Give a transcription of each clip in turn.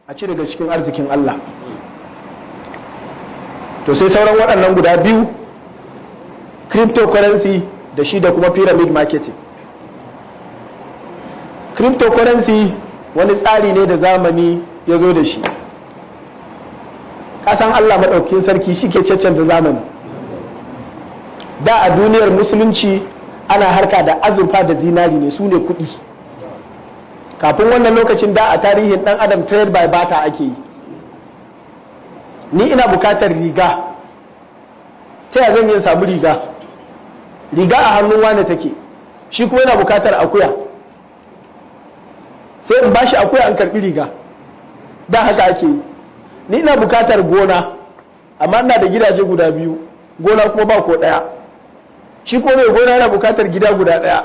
a ci daga cikin arzikin Allah. To sai sauran waɗannan guda biyu, cryptocurrency da shi da kuma pyramid marketing. Cryptocurrency wani tsari ne da zamani ya zo da shi. Kasan Allah maɗaukin sarki shi ke cancanta zamani. Da a duniyar musulunci ana harka da azurfa da zinari ne, su ne kuɗi. Kafin wannan lokacin da a tarihin ɗan adam trade by barter ake yi. Ni ina bukatar riga, ta yaya zan yi samu riga? Riga a hannun wane take, shi kuma yana bukatar akuya, sai in bashi akuya an karɓi riga. Da haka ake yi. Ni ina bukatar gona, amma ina da gidaje guda biyu, gona kuma ba ko ɗaya, shi kuma mai gona yana bukatar gida guda ɗaya.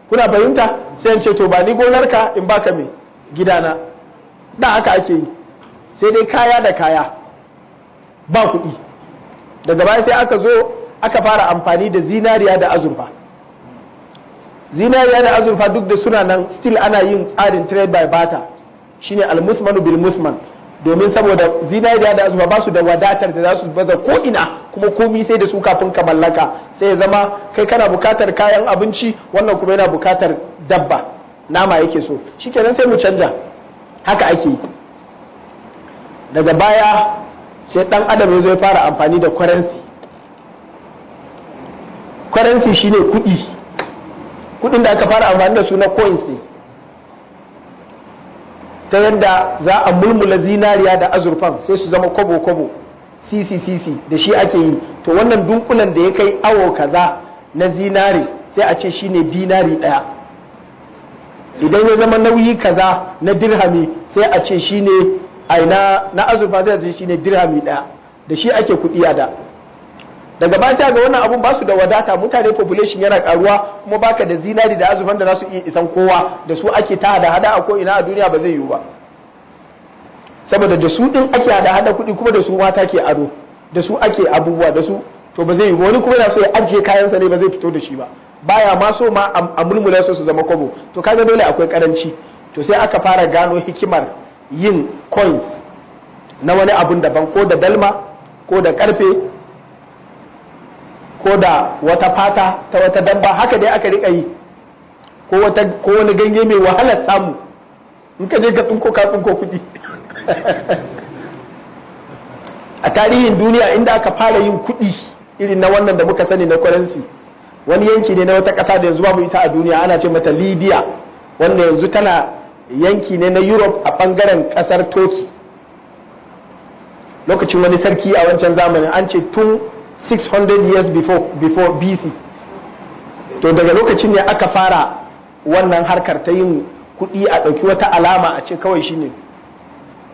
Kuna fahimta? Sai in ce to ba ni gonarka in baka mai gidana. Da haka ake yi. Sai dai kaya da kaya ba kuɗi. Daga baya sai aka zo aka fara amfani da zinariya da azurfa. Zinariya da azurfa duk da suna nan still ana yin tsarin trade by barter, shine al-musmanu bil musman, domin saboda zinariya da azurfa ba su da wadatar da za su baza ko ina kuma komi sai da su kafin ka mallaka, sai ya zama kai kana bukatar kayan abinci, wannan kuma yana bukatar dabba, nama yake so, shikenan sai mu canja. Haka ake yi. Daga baya sai dan adam ya zo ya fara amfani da currency. Currency shine kuɗi, kuɗin da aka fara amfani da su na coins ne, ta yadda za a mulmula zinariya da azurfan sai su zama kobo-kobo, cc da shi ake yi. To wannan dunkulen da ya kai awo kaza na zinari sai a ce shine dinari ɗaya. Idan ya zama nauyi kaza na dirhami sai a ce shine na azurfa sai a ce shine dirhami ɗaya. Da shi ake kuɗi a da. Daga baya ga wannan abun ba su da wadata, mutane population yana karuwa, kuma baka da zinari da azurfan da za su iya isan kowa, da su ake ta hada a ko ina a duniya ba zai yiwu ba. Saboda da su din ake hada kuɗi, kuma da su mata ke ado, da su ake abubuwa da su, to ba zai yiwu. Wani kuma yana so ya ajiye kayansa ne ba zai fito da shi ba, baya ma so ma a mulmula su zama kwabo. To kaga dole akwai karanci. To sai aka fara gano hikimar yin coins na wani abun daban, ko da dalma ko da karfe ko da wata fata ta wata dabba, haka dai aka rika yi, ko wani ganye mai wahalar samu, in ka je ka tsinko kuɗi. A tarihin duniya inda aka fara yin kuɗi irin na wannan da muka sani na currency, wani yanki ne na wata ƙasa da yanzu babu ita a duniya, ana ce mata Libya, wanda yanzu tana yanki ne na Europe a ɓangaren ƙasar Turkey. Lokacin wani sarki a wancan zamanin, an ce tun 600 years before BC. To daga lokacin ne aka fara wannan harkar ta yin kuɗi, a ɗauki wata alama a ce kawai shine.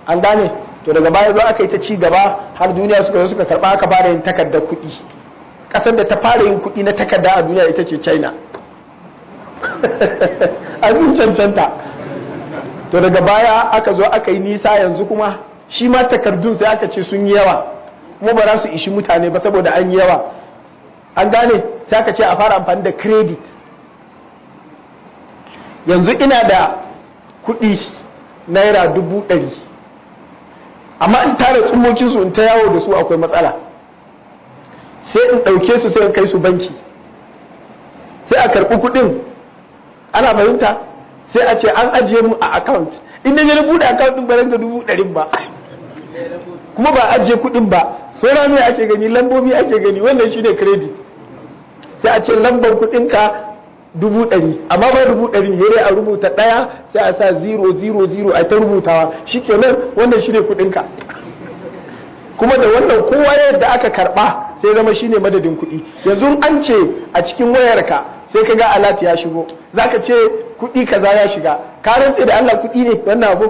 An gane? To daga baya zo aka yi ta ci gaba har duniya suka karɓa, aka fara yin takardar kuɗi. Ƙasar da ta fara yin kuɗi na takarda a duniya ita ce China. An sun cancanta. To daga baya aka zo aka yi nisa, yanzu kuma shi ma takardun sai aka ce sun yi yawa, kuma ba za su ishi mutane ba saboda an yi yawa. An gane? Sai aka ce a fara amfani da credit. Yanzu ina da kuɗi naira 100,000, amma in tara tsummokin su in ta yawo da su akwai matsala. Sai in ɗauke su sai in kai su banki, sai a karɓi kuɗin. Ana fahimta? Sai a ce an ajiye mu a account. In na je buɗe account ɗin ba zan ga 100,000 ba, kuma ba ajiye kuɗin ba, sauran ne ake gani, lambobi ake gani, wannan shine credit. Sai a ce lambar kuɗinka 100,000, amma ba 100,000 ne a rubuta ɗaya, sai a sa 000 a ta rubutawa, shikenan wannan shine kuɗinka. Kuma da wannan kowa yadda aka karɓa sai zama shine madadin kuɗi. Yanzu an ce a cikin wayarka sai ka ga alat ya shigo, zaka ce kuɗi kaza ya shiga, ka rantse da Allah kuɗi ne wannan abu,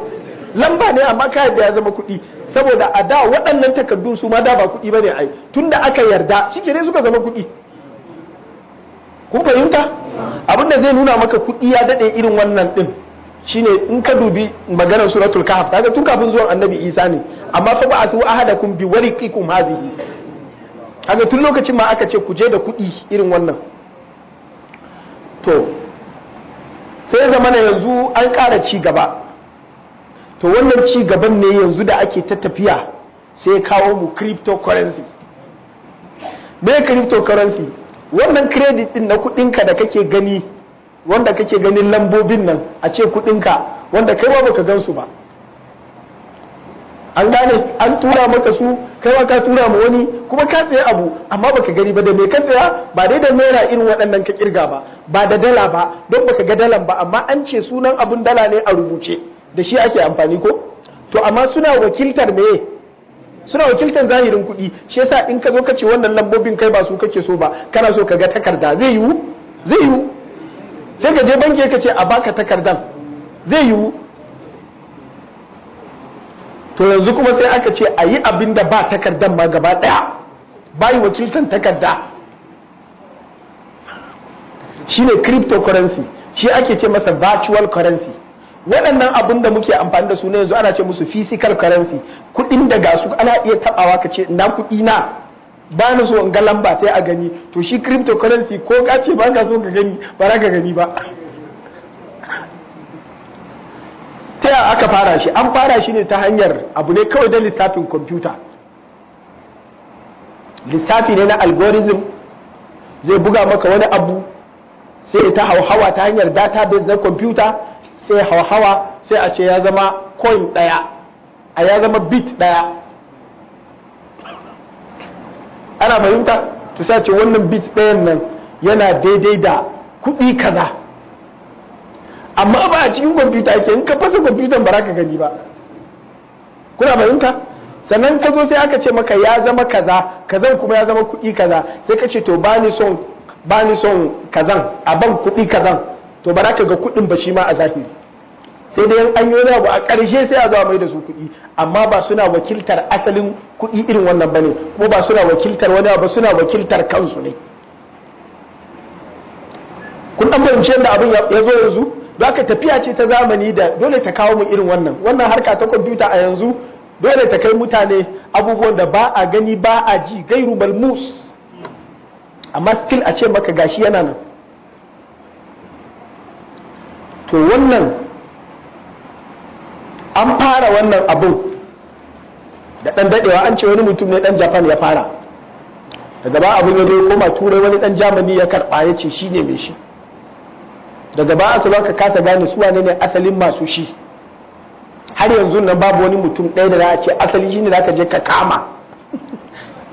lamba ne amma ka yadda ya zama kuɗi. Saboda a da waɗannan takardun su ma da ba kuɗi bane ai, tunda aka yarda shi ne suka zama kuɗi. Kun fahimta? Abinda zai nuna maka kuɗi ya daɗe irin wannan ɗin shine in ka dubi maganar suratul kahf, kaga tun kafin zuwan annabi Isa ne, amma fa ba'athu ahadakum bi wariqikum hadhihi, kaga tun lokacin ma aka ce ku je da kuɗi irin wannan. To sai zamana yanzu an ƙara ci gaba, to wannan ci gaban ne yanzu da ake ta tafiya sai ya kawo mu cryptocurrency. Me cryptocurrency? Wannan credit din na kudinka da kake gani, wanda kake ganin lambobin nan a ce kudinka wanda kai ba baka gansu ba, an gane an tura maka su, kai ma ka tura ma wani, kuma ka tsaye abu amma baka gani ba. Da me ka tsaya? Ba dai da naira irin waɗannan ka kirga ba da dala ba, don baka ga dalan ba, amma an ce sunan abun dala ne a rubuce, da shi ake amfani ko? To amma suna wakiltar meye? Suna wakiltar zahirin kuɗi. Shi yasa in ka zo ka ce wannan lambobin kai ba su kake so ba, kana so ka ga takarda, zai yiwu? Zai yiwu. Sai ka je banki ka ce a baka takardan, zai yiwu. To yanzu kuma sai aka ce a yi abin da ba takardan ma gaba ɗaya, bayi wakiltar takarda, shine cryptocurrency. Shi ake ce masa virtual currency. Waɗannan abin da muke amfani da su ne yanzu ana ce musu physical currency. Kuɗin da ga su ana iya taɓawa ka ce na kuɗi na, ba na so in ga lamba sai a gani. To shi cryptocurrency ko ka ce ba ka so ka gani, ba za ka gani ba. Ta yaya aka fara shi? An fara shi ne ta hanyar abu ne kawai da lissafin kwamfuta. Lissafi ne na algorithm, zai buga maka wani abu sai ta hauhawa ta hanyar database na kwamfuta, sai hauhawa sai a ce ya zama coin ɗaya, a ya zama bit ɗaya. Ana fahimta? To sai ce wannan bit ɗayan nan yana daidai da kuɗi kaza. Amma ba a cikin kwamfuta ke, in ka fasa kwamfutan ba za ka gani ba. Kuna fahimta? Sannan ka zo sai aka ce maka ya zama kaza, kazan kuma ya zama kuɗi kaza, sai ka ce to ba ni son kazan, a ban kuɗi kazan, to ba za ka ga kuɗin ba shi ma a zahiri. Sai dai an yi wani abu a ƙarshe sai a zo mai da su kuɗi, amma ba suna wakiltar asalin kuɗi irin wannan ba ne, kuma ba suna wakiltar wani abu, suna wakiltar kansu ne. Kun ɗan fahimci yadda abin ya zo yanzu? Za ka tafiya ce ta zamani da dole ta kawo mu irin wannan harka ta kwamfuta a yanzu dole ta kai mutane abubuwan da ba a gani ba a ji, gairu malmus, amma still a ce maka gashi yana nan. To wannan an fara wannan abun da ɗan daɗewa, an ce wani mutum ne ɗan Japan ya fara, daga ba abin ya zo koma turai, wani ɗan Germany ya karɓa ya ce shi ne mai shi. Daga ba aka zo ka kasa gane su wane ne asalin masu shi. Har yanzu nan babu wani mutum ɗaya da za a ce asali shine za ka je ka kama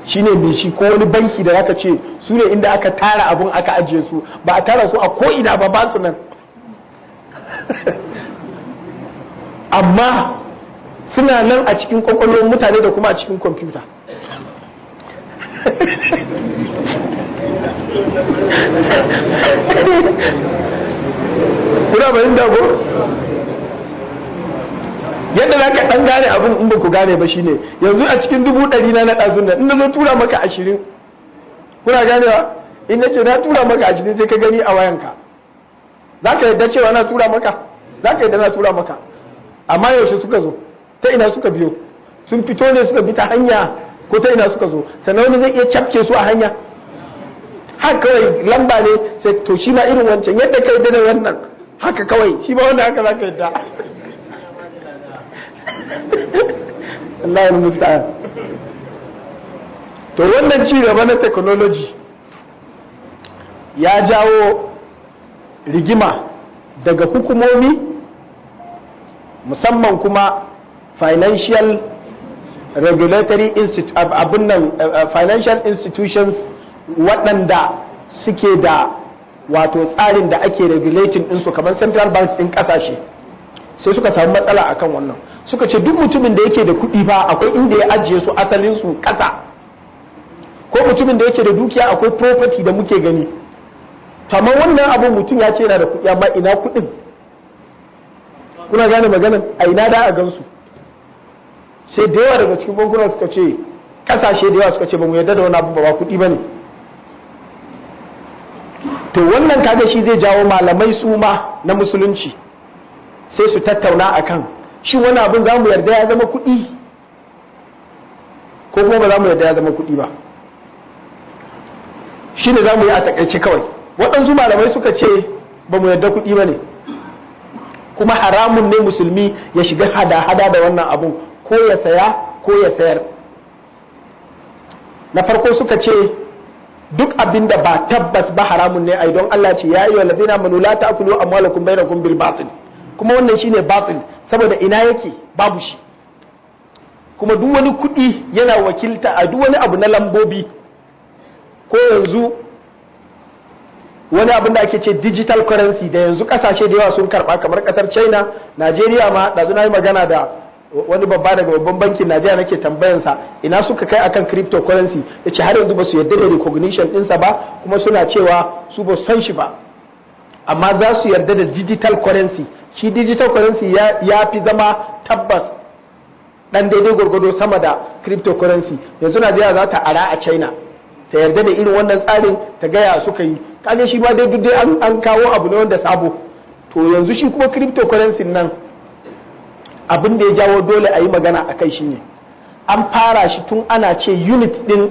shine mai shi, ko wani banki da za ka ce su ne inda aka tara abun aka ajiye su, ba a tara su a ko'ina ba su nan amma suna nan a cikin kwakwalwar mutane da kuma a cikin kwamfuta. Kuna bayin dago? Yadda za ka ɗan gane abin in ba ku gane ba shine yanzu a cikin 100 na naɗa sunan in na zo tura maka 20, kuna ganewa? In na ce na tura maka 20 sai ka gani a wayanka, za ka yadda cewa na tura maka? Za ka yadda na tura maka, amma yaushe suka zo? Ta ina suka biyo? Sun fito ne suka bi ta hanya ko ta ina suka zo? Sannan wani zai iya cafke su a hanya? Haka kawai lamba ne, sai to shi ma irin wancan yadda ka yadda da wannan haka kawai shi ma wanda haka za ka yadda. Allah musta'an. To wannan ci gaba na technology ya jawo rigima daga hukumomi, musamman kuma financial regulatory financial institutions waɗanda suke da wato tsarin da ake regulating ɗinsu kamar central banks ɗin ƙasashe, sai suka samu matsala akan wannan. Suka ce duk mutumin da yake da kuɗi fa akwai inda ya ajiye su asalin su ƙasa, ko mutumin da yake da dukiya akwai property da muke gani. Kamar wannan abu mutum ya ce yana da kuɗi, amma ina kuɗin? Kuna gane maganan? A ina da a gansu? Sai da yawa daga cikin bankuna suka ce, ƙasashe da yawa suka ce ba mu yarda da wani abu ba kuɗi ba ne. To wannan kaga shi zai jawo malamai su ma na musulunci sai su tattauna akan shi wani abin za mu yarda ya zama kuɗi ko kuma ba za mu yarda ya zama kuɗi ba. Shi ne za mu yi a takaice kawai. Waɗansu malamai suka ce ba mu yarda kuɗi ba ne, kuma haramun ne musulmi ya shiga hada-hada da wannan abun, ko ya saya ko ya sayar. Na farko suka ce duk abin da ba tabbas ba haramun ne ai, don Allah ce ya yi wa ladina manu la ta'kulu amwalakum bainakum bil batil, kuma wannan shine batil saboda ina yake babu shi, kuma duk wani kuɗi yana wakilta a duk wani abu na lambobi, ko yanzu wani abin da ake ce digital currency da yanzu kasashe da yawa sun karba kamar kasar China, Najeriya ma da na yi magana da wani babba daga babban bankin Najeriya nake tambayansa ina suka kai akan cryptocurrency, yace har yanzu ba su yarda da recognition ɗinsa ba, kuma suna cewa su ba san shi ba, amma za su yarda da digital currency. Shi digital currency ya fi zama tabbas dan daidai gwargwado sama da cryptocurrency. Yanzu Najeriya za ta ara a China ta yarda da irin wannan tsarin, ta gaya suka yi, kaje shi ba dai duk dai an kawo abu ne wanda sabo. To yanzu shi kuma cryptocurrency nan abin da ya jawo dole a yi magana a kai shine an fara shi tun ana ce unit din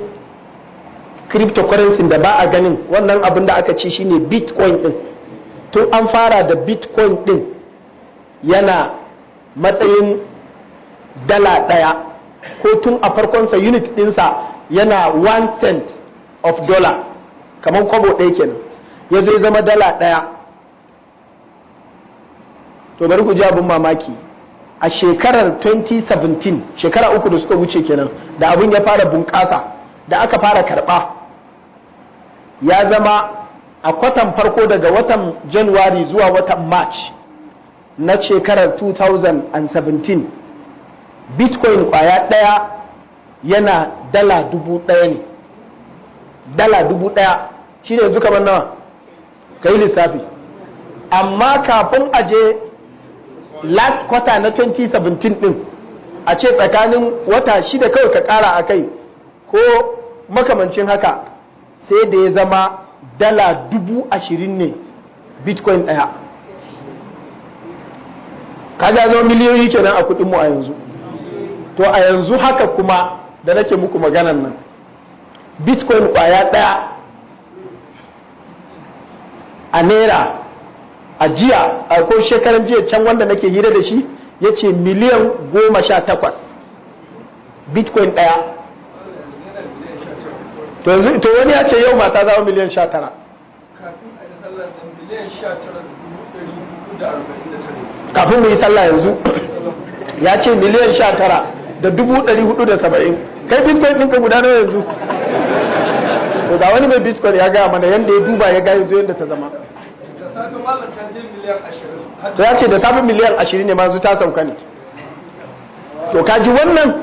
cryptocurrency da ba a ganin wannan abin da aka ce shine bitcoin din, tun an fara da bitcoin din yana matsayin dala ɗaya, ko tun a farkonsa unit dinsa yana 1 cent of dollar, kamar kwabo ɗaya kenan, ya zai zama dala ɗaya. To bari ku ji abin mamaki, a shekarar 2017, shekara 3 da suka wuce kenan da abin ya fara bunƙasa, da aka fara karɓa, ya zama a kwatan farko daga watan Januwari zuwa watan March na shekarar 2017, bitcoin kwaya ɗaya yana dala 1,000 ne. Dala 1,000 shi ne yanzu kamar nawa ka yi lissafi, amma kafin aje last quarter na 2017 din a ce tsakanin wata 6 kawai ka kara a kai ko makamancin haka, sai da ya zama dala 20,000 ne bitcoin ɗaya. Kaga zama miliyoyi kenan a kudinmu a yanzu. To a yanzu haka kuma da nake muku maganan nan, bitcoin kwaya ɗaya a naira a jiya a ko shekaran jiya can wanda nake hira da shi ya ce miliyan 18 bitcoin ɗaya. To wani ya ce yau mata zama miliyan 19. Kafin mu yi sallah yanzu ya ce miliyan 19,470. Kai bitcoin ɗinka guda nawa yanzu? To ga wani mai bitcoin ya gaya mana yadda ya duba ya gaya yanzu yadda ta zama. To ya ce da safe miliyan 20 ne mazu ta sauka ne. To kaji wannan,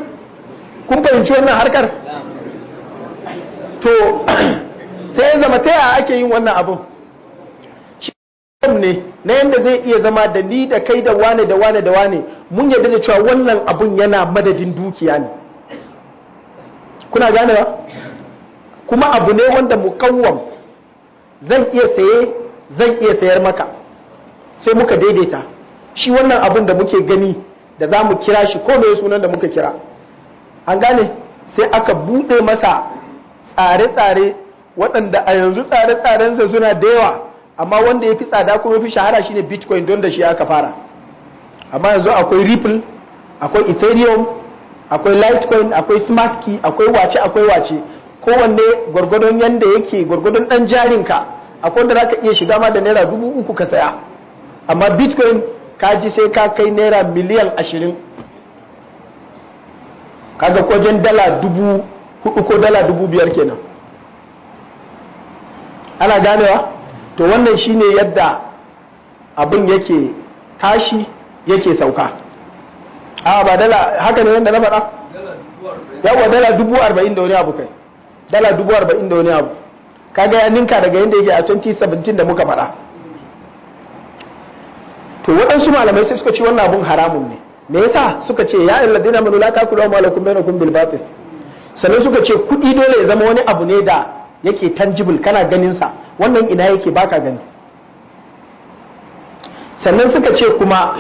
kun fahimci wannan harkar? To sai ya zama ta yaya ake yin wannan abin? Shi ne na yadda zai iya zama da ni da kai da wane da wane da wane mun yarda da cewa wannan abun yana madadin dukiya ne. Kuna gane ba? Kuma abu ne wanda mukawwam, zan iya saye zan iya sayar maka, sai muka daidaita shi wannan abin da muke gani da za mu kira shi ko mai sunan da muka kira, an gane, sai aka buɗe masa tsare-tsare waɗanda a yanzu tsare-tsarensa suna da yawa, amma wanda ya fi tsada kuma ya fi shahara shine bitcoin, don da shi aka fara. Amma yanzu akwai ripple, akwai ethereum, akwai litecoin, akwai smart key, akwai wace, kowanne gwargwadon yanda yake, gwargwadon ɗan jarinka. Akwai wanda za ka iya shiga ma da naira 3,000 ka saya, amma bitcoin kaji sai ka kai naira miliyan 20, kaga wajen dala 4,000 ko dala 5,000 kenan. Ana ganewa? To wannan shine yadda abin yake tashi yake sauka. A ba dala haka ne yadda na faɗa? Yawa dala 40,000 da wani abu kai, dala 40,000 da wani abu. Kaga ya ninka daga yadda yake a 2017 da muka faɗa. To waɗansu malamai sai suka ce wannan abun haramun ne. Me yasa suka ce ya ayyuhal ladina amanu la ta'kulu amwalakum bainakum bil batil. Sannan suka ce kuɗi dole ya zama wani abu ne da yake tangible, kana ganin sa. Wannan ina yake baka gani. Sannan suka ce kuma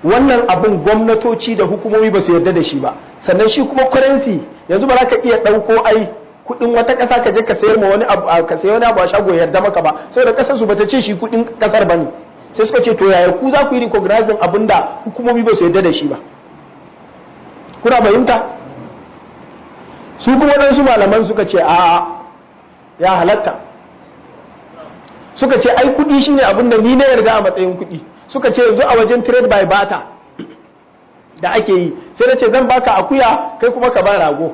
wannan abun gwamnatoci da hukumomi ba su yarda da shi ba. Sannan shi kuma currency yanzu ba za ka iya ɗauko kudin wata kasa ka je ka sayar ma wani abu, ka sayi wani abu a shago yarda maka ba, saboda kasar su bata ce shi kudin kasar bane. sai suka ce to yaya ku za ku yi recognizing abinda hukumomi ba su yarda da shi ba? Kuna fahimta? Su kuma waɗansu malaman suka ce a ya halatta, suka ce ai kuɗi shine abinda ni na yarda a matsayin kuɗi. Suka ce yanzu a wajen trade by barter da ake yi, sai na ce zan baka akuya kai kuma ka ba rago.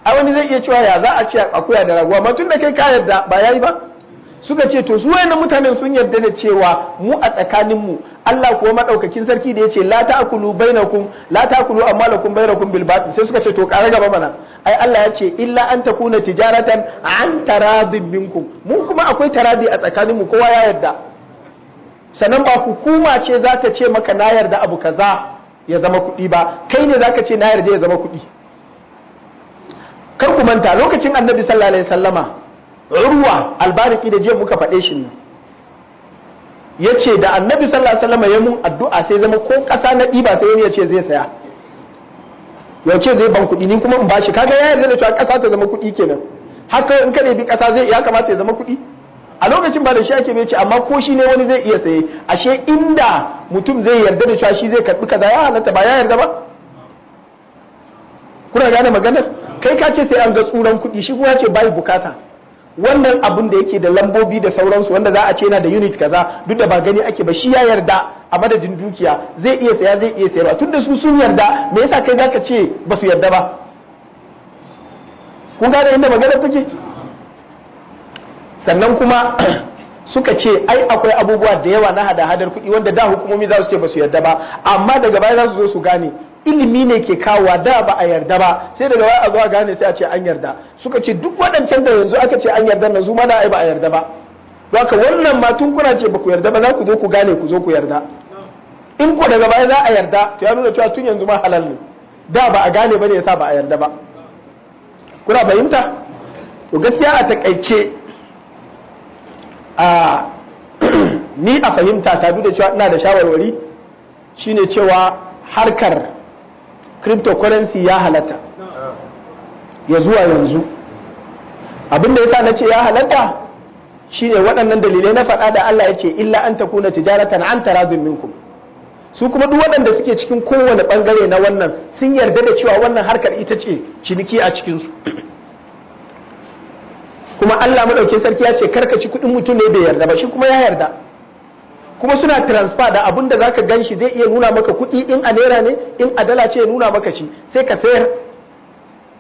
Ai wani zai iya cewa ya za a ce akuya da rago, amma tun da kai ka yarda ba yayi ba. Suka ce to su wayannan mutanen sun yarda da cewa mu a tsakanin mu Allah kuwa madaukakin sarki da yace la ta'kulu bainakum la ta'kulu amwalakum bainakum bil batil, sai suka ce to ƙara gaba mana, ai Allah ya ce illa an takuna tijaratan an taradin minkum, mu kuma akwai taradi a tsakanin mu kowa ya yarda. Sannan ba hukuma ce za ta ce maka na yarda abu kaza ya zama kuɗi ba, kai ne za ka ce na yarda ya zama kuɗi. Kar ku manta lokacin Annabi sallallahu alaihi wasallama Urwa albariki da jiya muka faɗe shi ne, ya ce da Annabi sallallahu alaihi wasallama ya mun addu'a sai zama ko ƙasa na ɗiba sai wani ya ce zai saya, ya ce zai ban kuɗi ni kuma in bashi, kaga ya yarda da cewa ƙasa ta zama kuɗi kenan. Haka in ka bi ƙasa zai ya kamata ya zama kuɗi. A lokacin ba da shi ake bai ce amma ko shi ne wani zai iya saye, ashe inda mutum zai yarda da cewa shi zai karɓi kaza ya halatta ba ya yarda ba. Kuna gane maganar? Kai ka ce sai an ga tsuran kuɗi, shi kuma ce bai bukata. Wannan abun da yake da lambobi da sauransu wanda za a ce yana da unit kaza duk da ba gani ake ba, shi ya yarda a madadin dukiya zai iya saya zai iya sayarwa. Tunda su sun yarda, me yasa kai zaka ce ba su yarda ba? Kun gane inda maganar take? Sannan kuma suka ce ai akwai abubuwa da yawa na hada-hadar kuɗi wanda da hukumomi za su ce ba su yarda ba, amma daga baya za su zo su gane ilimi ne ke kawowa, da ba a yarda ba sai daga baya a zo a gane sai a ce an yarda. Suka ce duk waɗancan da yanzu aka ce an yarda na su ma da ai ba a yarda ba, haka wannan ma tun kuna ce ba ku yarda ba za ku zo ku gane ku zo ku yarda. In ku daga baya za a yarda to ya nuna cewa tun yanzu ma halal ne, da ba a gane ba ne yasa ba a yarda ba. Kuna fahimta? To gaskiya a takaice ni a fahimta ta duk da cewa ina da shawarwari shine cewa harkar cryptocurrency ya halatta ya zuwa yanzu. Abinda yasa na ce ya halatta shine waɗannan dalilai na faɗa da Allah ya ce illa an takuna tijaratan an taradun minkum. Su kuma duk waɗanda suke cikin kowane ɓangare na wannan sun yarda da cewa wannan harkar ita ce ciniki a cikinsu. Kuma Allah madaukakin sarki ya ce karka ci kuɗin mutum ne bai yarda ba, shi kuma ya yarda. Kuma suna transfer da abin da zaka gan shi zai iya nuna maka kuɗi, in a naira ne in a dala ce ya nuna maka shi sai ka sayar.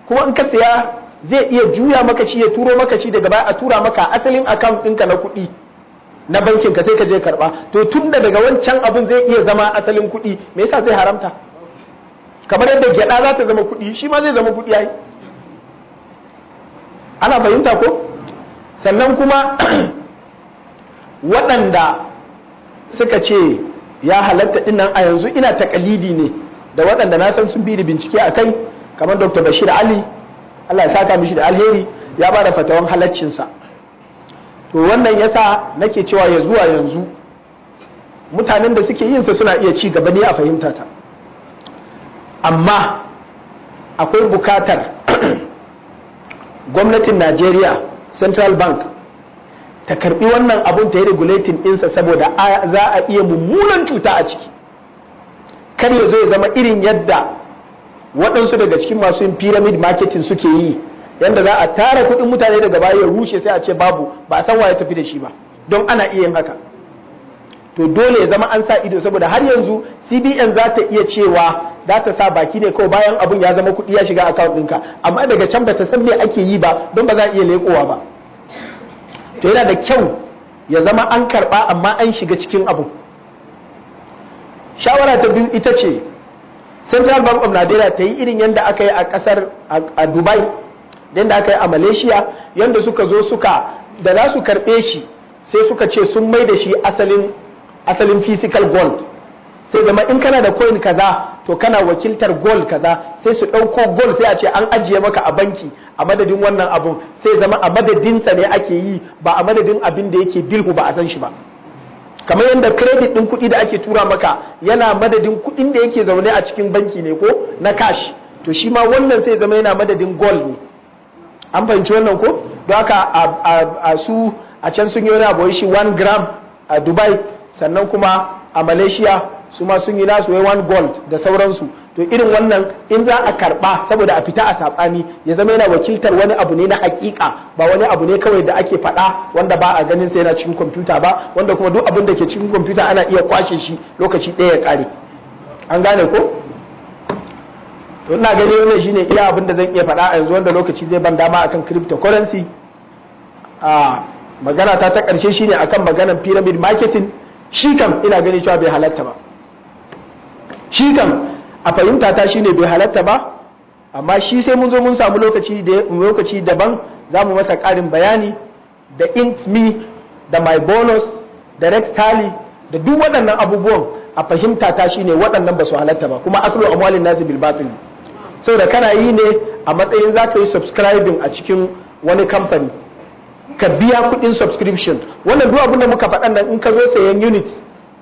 Kuma in ka saya zai iya juya maka shi ya turo maka shi daga baya a tura maka asalin account ɗinka na kuɗi na bankin ka sai ka je karɓa. To tun da daga wancan abin zai iya zama asalin kuɗi, me yasa zai haramta? Kamar yadda gyaɗa za ta zama kuɗi, shi ma zai zama kuɗi ai. Ana fahimta ko? Sannan kuma waɗanda suka ce ya halatta dinnan a yanzu ina takalidi ne da waɗanda na san sun bi da bincike a kai, kamar Dr. Bashir Ali, Allah ya saka mishi da alheri, ya ba da fatawan halaccinsa. To wannan yasa nake cewa ya zuwa yanzu mutanen da suke yinsa suna iya ci gaba ne a fahimta ta, amma akwai bukatar gwamnatin Najeriya Central Bank ta karbi wannan abun ta yi regulating ɗinsa, saboda za a iya mummunan cuta a ciki. Kar ya zo ya zama irin yadda waɗansu daga cikin masu yin pyramid marketing suke yi, yadda za a tara kuɗin mutane daga baya ya rushe sai a ce babu, ba a san wa ya tafi da shi ba, don ana iya yin haka. To dole ya zama an sa ido, saboda har yanzu CBN za ta iya cewa za ta sa baki ne kawai bayan abun ya zama kuɗi ya shiga account ɗinka, amma daga can ba ta san me ake yi ba, don ba za a iya leƙowa ba. To yana da kyau ya zama an karɓa amma an shiga cikin abu. Shawara ta biyu ita ce Central Bank of Nigeria ta yi irin yadda aka yi a ƙasar a Dubai, yadda aka yi a Malaysia, yadda suka zo da za su karɓe shi sai suka ce sun mai da shi asalin physical gold. Sai zama in kana da coin kaza to kana wakiltar gold kaza, sai su ɗauko gold sai a ce an ajiye maka a banki a madadin wannan abun, sai zama a madadinsa ne ake yi ba a madadin abin da yake bilhu ba a san shi ba. Kamar yadda credit ɗin kuɗi da ake tura maka yana madadin kuɗin da yake zaune a cikin banki ne ko na cash, to shi ma wannan sai zama yana madadin gold ne. An fahimci wannan ko? Don haka a su a can sun yi wani abu shi 1 gram a Dubai sannan kuma a Malaysia su ma sun yi nasu wai one gold da sauransu. To irin wannan in za a karba saboda a fita a saɓani ya zama yana wakiltar wani abu ne na hakika, ba wani abu ne kawai da ake faɗa wanda ba a ganin sai yana cikin kwamfuta ba, wanda kuma duk abin da ke cikin kwamfuta ana iya kwashe shi lokaci ɗaya ya ƙare. An gane ko? To ina gani wannan shine iya abin da zan iya faɗa a yanzu wanda lokaci zai ban dama akan cryptocurrency. Magana ta ƙarshe shine akan maganar pyramid marketing. Shi kam ina gani cewa bai halatta ba. Shi kam a fahimta ta shine bai halatta ba, amma shi sai mun zo mun samu lokaci daban za mu masa ƙarin bayani da IntMe da MyBonus da Rextally da duk waɗannan abubuwan. A fahimta ta shine waɗannan ba su halatta ba, kuma aklu amwalin nasi bil batil, saboda kana yi ne a matsayin za ka yi subscribing a cikin wani kamfani ka biya kuɗin subscription. Wannan duk abin da muka faɗan nan in ka zo sayan unit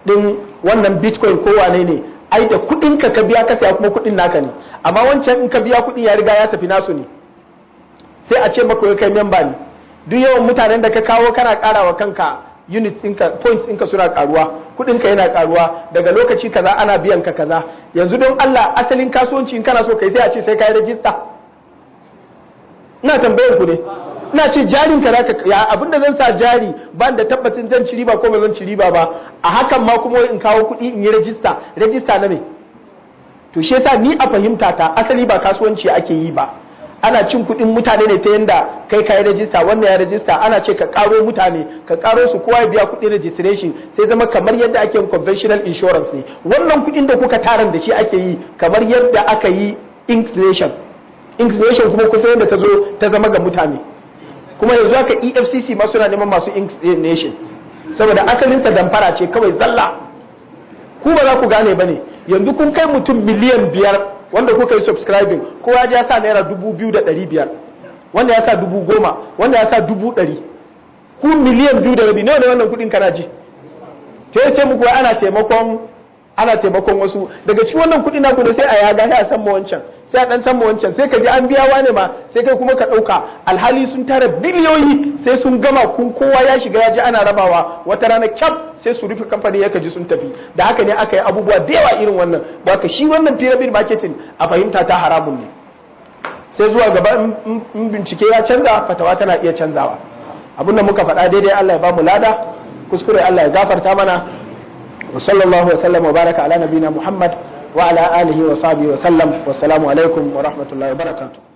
ɗin wannan bitcoin ko wane ne, ai da kuɗin ka biya ka saya kuma kuɗin naka ne, amma wancan in ka biya kuɗin ya riga ya tafi nasu ne, sai a ce maka kai memba ne. Duk yawan mutanen da ka kawo kana ƙarawa kanka units ɗinka, points ɗinka suna ƙaruwa, kuɗinka yana ƙaruwa, daga lokaci kaza ana biyan ka kaza. Yanzu don Allah asalin kasuwanci in kana so kai sai a ce sai ka yi rajista. Ina tambayar ku ne, ina ce jarin ka zaka ya abinda zan sa jari ban da tabbacin zan ci riba ko ba zan ci riba ba, a hakan ma kuma in kawo kuɗi in yi rajista na me? To shi yasa ni a fahimta ta asali ba kasuwanci ake yi ba, ana cin kuɗin mutane ne ta yanda kai ka yi rajista, wannan ya rajista, ana ce ka karo mutane, ka karo su kowa ya biya kuɗin registration, sai zama kamar yadda ake yin conventional insurance ne. Wannan kuɗin da kuka taran da shi ake yi kamar yadda aka yi inclination kuma kusa yadda ta zo ta zama ga mutane. Kuma yanzu haka EFCC ma suna neman masu inclination, saboda asalinsa damfara ce kawai zalla. Ku ba za ku gane ba ne, yanzu kun kai mutum miliyan 5 wanda kuka yi subscribing, kowa ya sa naira 2,500, wanda ya sa 10,000, wanda ya sa 100,000, ku miliyan 2.5 nawa ne wannan kudin kana ji? To ya ce muku ana taimakon wasu daga cikin wannan kudi naku da sai a yaga sai a san wancan, sai a dan san wancan, sai ka ji an biya wane ma sai kai kuma ka dauka, alhali sun tara biliyoyi sai sun gama kun kowa ya shiga ya ji ana rabawa, wata rana kyaf sai su rufe kamfani ya kaji sun tafi. Da haka ne aka yi abubuwa da yawa irin wannan. Ba ka shi wannan pyramid marketing a fahimta ta haramun ne. Sai zuwa gaba in bincike ya canza, fatawa tana iya canzawa. Abin da muka faɗa daidai Allah ya ba mu lada, kuskure Allah ya gafarta mana. Wa sallallahu wa sallam wa baraka ala nabina Muhammad wa ala alihi wa sahbihi wa sallam. Wassalamu alaikum wa rahmatullahi wa barakatuh.